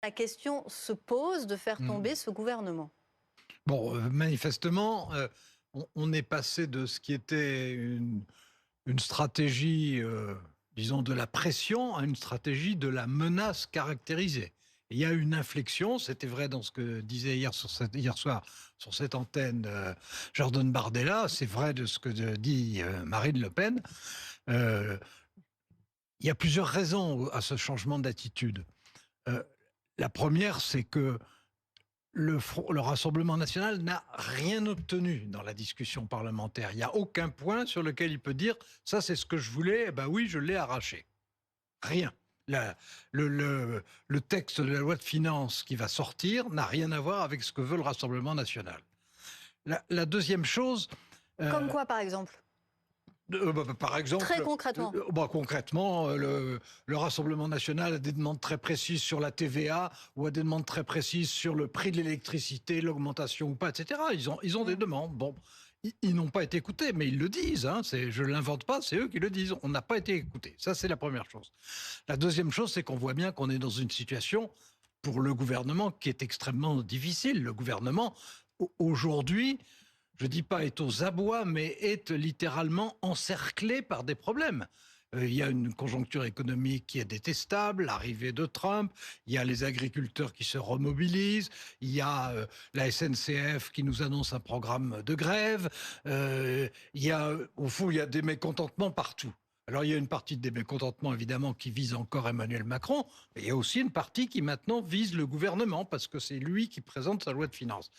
La question se pose de faire Mmh. tomber ce gouvernement. Bon, manifestement, on est passé de ce qui était une stratégie, disons de la pression, à une stratégie de la menace caractérisée. Il y a une inflexion, c'était vrai dans ce que disait hier soir sur cette antenne, Jordan Bardella, c'est vrai de ce que dit, Marine Le Pen. Heu, il y a plusieurs raisons à ce changement d'attitude. Heu, la première, c'est que le Rassemblement national n'a rien obtenu dans la discussion parlementaire. Il n'y a aucun point sur lequel il peut dire: «Ça, c'est ce que je voulais, eh ben oui, je l'ai arraché». Rien. La le texte de la loi de finances qui va sortir n'a rien à voir avec ce que veut le Rassemblement national. La 2e chose, Comme heu quoi, par exemple? par Très exemple, concrètement. concrètement, le Rassemblement national a des demandes très précises sur la TVA ou a des demandes très précises sur le prix de l'électricité, l'augmentation ou pas, et cetera. Ils ont des Mmh. demandes. Bon, ils n'ont pas été écoutés, mais ils le disent, hein, je ne l'invente pas, c'est eux qui le disent. On n'a pas été écoutés. Ça, c'est la première chose. La 2e chose, c'est qu'on voit bien qu'on est dans une situation, pour le gouvernement, qui est extrêmement difficile. Le gouvernement, aujourd'hui, je dis pas est aux abois, mais est littéralement encerclé par des problèmes. Il y a une conjoncture économique qui est détestable, l'arrivée de Trump, il y a les agriculteurs qui se remobilisent, il y a la SNCF qui nous annonce un programme de grève, il y a, au fond, il y a des mécontentements partout. Alors il y a une partie des mécontentements évidemment qui vise encore Emmanuel Macron, mais il y a aussi une partie qui maintenant vise le gouvernement parce que c'est lui qui présente sa loi de finances.